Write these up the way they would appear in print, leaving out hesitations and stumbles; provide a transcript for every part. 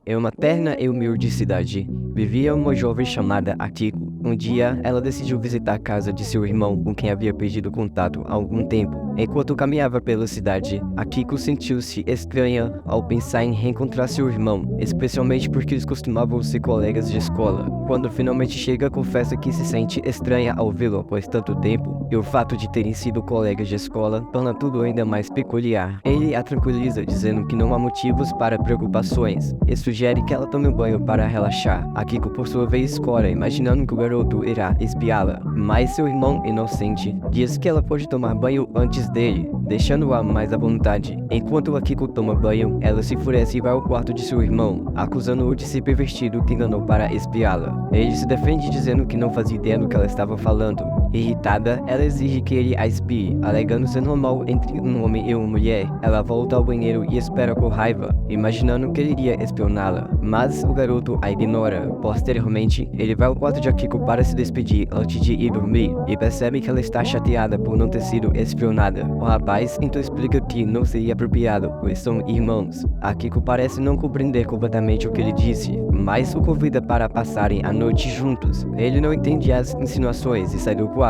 Em uma terna e humilde cidade, vivia uma jovem chamada Akiko. Um dia, ela decidiu visitar a casa de seu irmão com quem havia perdido contato há algum tempo. Enquanto caminhava pela cidade, Akiko sentiu-se estranha ao pensar em reencontrar seu irmão, especialmente porque eles costumavam ser colegas de escola. Quando finalmente chega, confessa que se sente estranha ao vê-lo após tanto tempo, e o fato de terem sido colegas de escola torna tudo ainda mais peculiar. Ele a tranquiliza, dizendo que não há motivos para preocupações, e sugere que ela tome um banho para relaxar. Akiko, por sua vez, escora, imaginando que o garoto irá espiá-la, mas seu irmão, inocente, diz que ela pode tomar banho antes dele, deixando-a mais à vontade. Enquanto Akiko toma banho, ela se enfurece e vai ao quarto de seu irmão, acusando-o de ser pervertido que enganou para espiá-la. Ele se defende dizendo que não fazia ideia do que ela estava falando. Irritada, ela exige que ele a espie, alegando ser normal entre um homem e uma mulher. Ela volta ao banheiro e espera com raiva, imaginando que ele iria espioná-la, mas o garoto a ignora. Posteriormente, ele vai ao quarto de Akiko para se despedir antes de ir dormir, e percebe que ela está chateada por não ter sido espionada. O rapaz então explica que não seria apropriado, pois são irmãos. Akiko parece não compreender completamente o que ele disse, mas o convida para passarem a noite juntos. Ele não entende as insinuações e sai do quarto.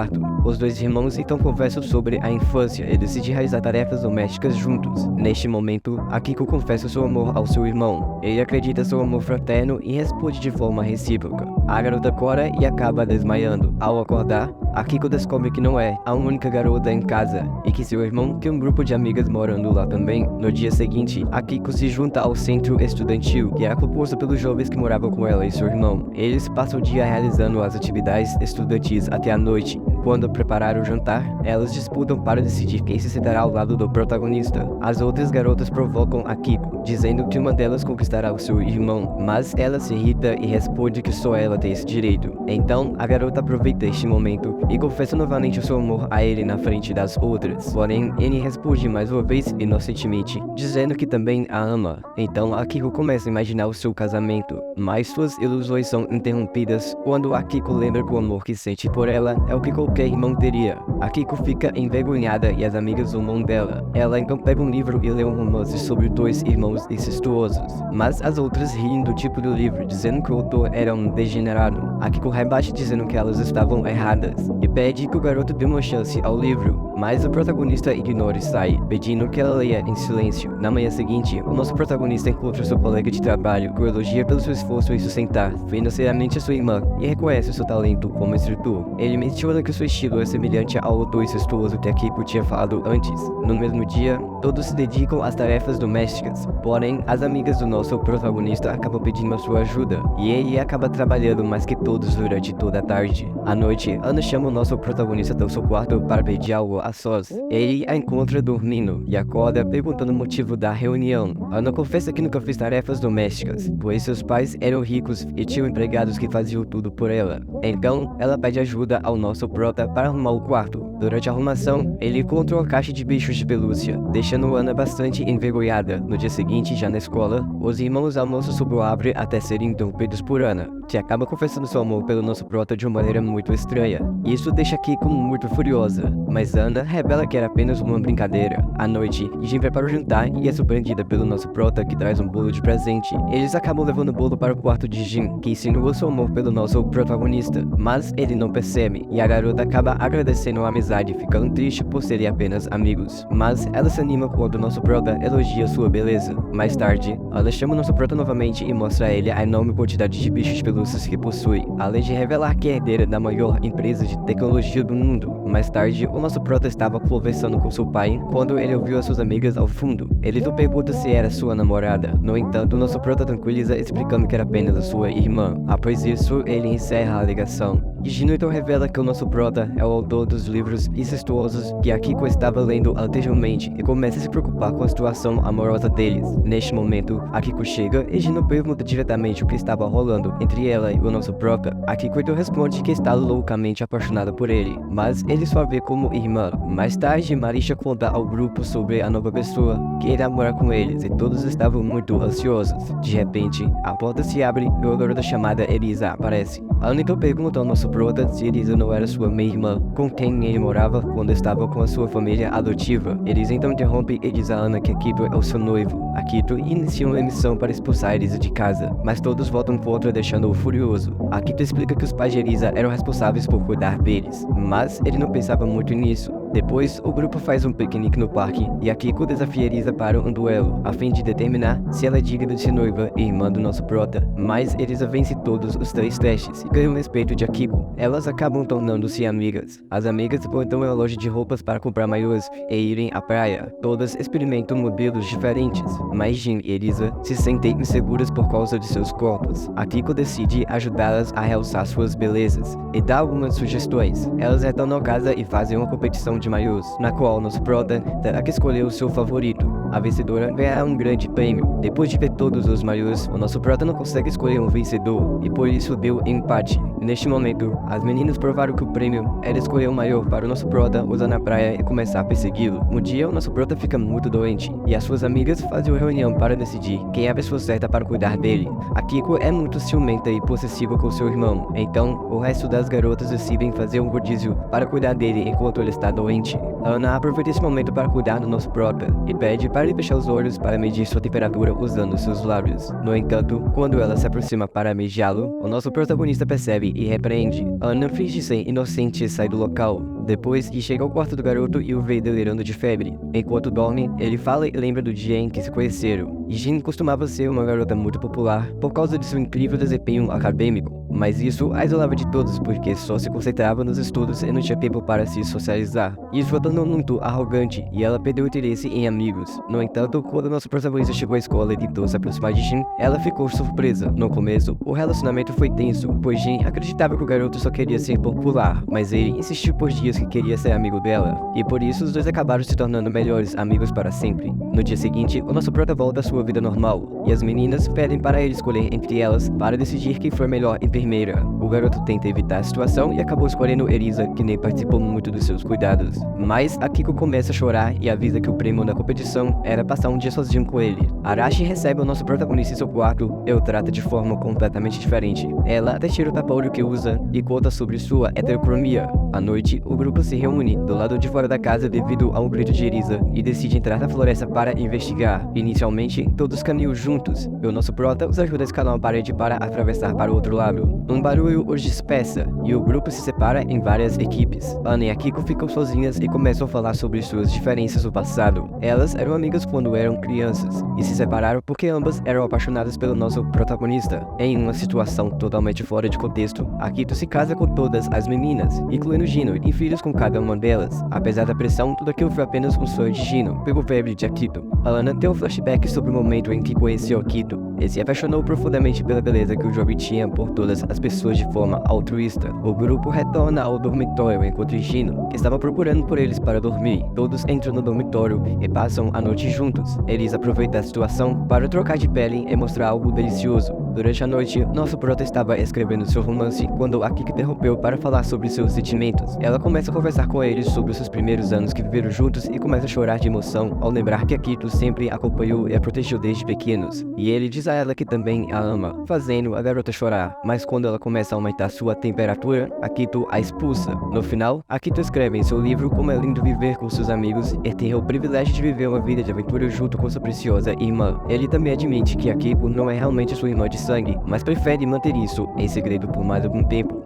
Os dois irmãos então conversam sobre a infância e decidem realizar tarefas domésticas juntos. Neste momento, Akiko confessa seu amor ao seu irmão. Ele acredita seu amor fraterno e responde de forma recíproca. A garota cora e acaba desmaiando. Ao acordar, Akiko descobre que não é a única garota em casa e que seu irmão tem um grupo de amigas morando lá também. No dia seguinte, Akiko se junta ao centro estudantil, que era composto pelos jovens que moravam com ela e seu irmão. Eles passam o dia realizando as atividades estudantis até a noite. Quando preparar o jantar, elas disputam para decidir quem se sentará ao lado do protagonista. As outras garotas provocam Akiko, dizendo que uma delas conquistará o seu irmão, mas ela se irrita e responde que só ela tem esse direito. Então, a garota aproveita este momento e confessa novamente o seu amor a ele na frente das outras. Porém, ele responde mais uma vez inocentemente, dizendo que também a ama. Então, Akiko começa a imaginar o seu casamento, mas suas ilusões são interrompidas quando Akiko lembra que o amor que sente por ela é o que qualquer irmão teria. Akiko fica envergonhada e as amigas zombam dela. Ela então pega um livro e lê um romance sobre dois irmãos incestuosos, mas as outras riem do tipo do livro, dizendo que o autor era um degenerado. Akiko rebate dizendo que elas estavam erradas e pede que o garoto dê uma chance ao livro, mas o protagonista ignora e sai, pedindo que ela leia em silêncio. Na manhã seguinte, o nosso protagonista encontra seu colega de trabalho, que o elogia pelo seu esforço em sustentar financeiramente a sua irmã e reconhece o seu talento como escritor. Ele menciona que seu estilo é semelhante ao autor incestuoso que Akiko tinha falado antes. No mesmo dia, todos se dedicam às tarefas domésticas, porém, as amigas do nosso protagonista acabam pedindo a sua ajuda, e ele acaba trabalhando mais que todos durante toda a tarde. À noite, Ana chama o nosso protagonista do seu quarto para pedir algo a sós. Ele a encontra dormindo e acorda perguntando o motivo da reunião. Ana confessa que nunca fez tarefas domésticas, pois seus pais eram ricos e tinham empregados que faziam tudo por ela. Então, ela pede ajuda ao nosso prota para arrumar o quarto. Durante a arrumação, ele encontra uma caixa de bichos de pelúcia, deixando Ana bastante envergonhada. No dia seguinte, já na escola, os irmãos almoçam sob o árvore até serem interrompidos por Ana, que acaba confessando seu amor pelo nosso prota de uma maneira muito estranha. Isso deixa Kiko muito furiosa, mas Ana revela que era apenas uma brincadeira. À noite, Jin vai para o jantar e é surpreendida pelo nosso prota, que traz um bolo de presente. Eles acabam levando o bolo para o quarto de Jin, que insinua seu amor pelo nosso protagonista, mas ele não percebe, e a garota acaba agradecendo a amizade, ficando triste por serem apenas amigos. Mas ela se anima quando nosso prota elogia sua beleza. Mais tarde, ela chama o nosso prota novamente e mostra a ele a enorme quantidade de bichos de pelúcias que possui, além de revelar que é herdeira da maior empresa de tecnologia do mundo. Mais tarde, o nosso prota estava conversando com seu pai quando ele ouviu as suas amigas ao fundo. Ele então pergunta se era sua namorada. No entanto, o nosso prota tranquiliza, explicando que era apenas a sua irmã. Após isso, ele encerra a ligação. Gino então revela que o nosso prota é o autor dos livros incestuosos que Akiko estava lendo anteriormente e começa a se preocupar com a situação amorosa deles. Neste momento, Akiko chega e Gino pergunta diretamente o que estava rolando entre ela e o nosso prota. Akiko então responde que está loucamente apaixonada por ele, mas ele só vê como irmã. Mais tarde, Marisha conta ao grupo sobre a nova pessoa que irá morar com eles e todos estavam muito ansiosos. De repente, a porta se abre e uma garota chamada Elisa aparece. Ana então pergunta ao nosso prota se Elisa não era sua meia-irmã com quem ele comemorava quando estava com a sua família adotiva. Eles então interrompem e dizem a Ana que Akito é o seu noivo. Akito inicia uma missão para expulsar Erisa de casa, mas todos voltam contra, deixando-o furioso. Akito explica que os pais de Erisa eram responsáveis por cuidar deles, mas ele não pensava muito nisso. Depois, o grupo faz um piquenique no parque e Akiko desafia Erisa para um duelo, a fim de determinar se ela é digna de ser noiva e irmã do nosso prota. Mas Erisa vence todos os 3 testes e ganha o respeito de Akiko. Elas acabam tornando-se amigas. As amigas vão então a uma loja de roupas para comprar maiôs e irem à praia. Todas experimentam modelos diferentes, mas Jin e Erisa se sentem inseguras por causa de seus corpos. Akiko decide ajudá-las a realçar suas belezas e dá algumas sugestões. Elas retornam a casa e fazem uma competição de maiôs, na qual nosso prota terá que escolher o seu favorito. A vencedora ganhará um grande prêmio. Depois de ver todos os maiôs, o nosso prota não consegue escolher um vencedor e por isso deu empate. Neste momento, as meninas provaram que o prêmio era escolher um maiô para o nosso prota usar na praia e começar a persegui-lo. Um dia, o nosso prota fica muito doente e as suas amigas fazem uma reunião para decidir quem é a pessoa certa para cuidar dele. Akiko é muito ciumenta e possessiva com seu irmão, então o resto das garotas decidem fazer um rodízio para cuidar dele enquanto ele está doente. Ana aproveita esse momento para cuidar do nosso prota e pede para ele fechar os olhos para medir sua temperatura usando seus lábios. No entanto, quando ela se aproxima para beijá-lo, o nosso protagonista percebe e repreende. Ana finge ser inocente e sai do local. Depois, chega ao quarto do garoto e o vê delirando de febre. Enquanto dorme, ele fala e lembra do dia em que se conheceram. Jin costumava ser uma garota muito popular por causa de seu incrível desempenho acadêmico, mas isso a isolava de todos porque só se concentrava nos estudos e não tinha tempo para se socializar. Isso a tornou muito arrogante e ela perdeu o interesse em amigos. No entanto, quando nosso protagonista chegou à escola e tentou se aproximar de Jin, ela ficou surpresa. No começo, o relacionamento foi tenso, pois Jin acreditava que o garoto só queria ser popular, mas ele insistiu por dias que queria ser amigo dela, e por isso os dois acabaram se tornando melhores amigos para sempre. No dia seguinte, o nosso prota volta à sua vida normal, e as meninas pedem para ele escolher entre elas para decidir quem foi melhor enfermeira. O garoto tenta evitar a situação e acabou escolhendo Erisa, que nem participou muito dos seus cuidados. Mas Akiko começa a chorar e avisa que o prêmio da competição era passar um dia sozinho com ele. Arashi recebe o nosso protagonista em seu quarto e o trata de forma completamente diferente. Ela até tira o tapa-olho que usa e conta sobre sua heterocromia. À noite, o grupo se reúne do lado de fora da casa devido a um grito de Erisa e decide entrar na floresta para investigar. Inicialmente, todos caminham juntos e o nosso prota os ajuda a escalar uma parede para atravessar para o outro lado. Um barulho os dispersa e o grupo se separa em várias equipes. Ana e Akiko ficam sozinhas e começam a falar sobre suas diferenças do passado. Elas eram amigas quando eram crianças e se separaram porque ambas eram apaixonadas pelo nosso protagonista. Em uma situação totalmente fora de contexto, Akito se casa com todas as meninas, incluindo Gino, e tem filhos com cada uma delas. Apesar da pressão, tudo aquilo foi apenas um sonho de Gino, pelo febre de Akito. Ana tem um flashback sobre o momento em que conheceu Akito e se apaixonou profundamente pela beleza que o jovem tinha por todas as pessoas de forma altruísta. O grupo retorna ao dormitório enquanto Gino, que estava procurando por eles para dormir. Todos entram no dormitório e passam a noite juntos. Eles aproveitam a situação para trocar de pele e mostrar algo delicioso. Durante a noite, nosso prota estava escrevendo seu romance quando Akiko interrompeu para falar sobre seus sentimentos. Ela começa a conversar com ele sobre os seus primeiros anos que viveram juntos e começa a chorar de emoção ao lembrar que Akito sempre acompanhou e a protegeu desde pequenos. E ele diz a ela que também a ama, fazendo a garota chorar. Mas quando ela começa a aumentar sua temperatura, Akito a expulsa. No final, Akito escreve em seu livro como é lindo viver com seus amigos e ter o privilégio de viver uma vida de aventura junto com sua preciosa irmã. Ele também admite que Akiko não é realmente sua irmã de sangue, mas prefere manter isso em segredo por mais algum tempo.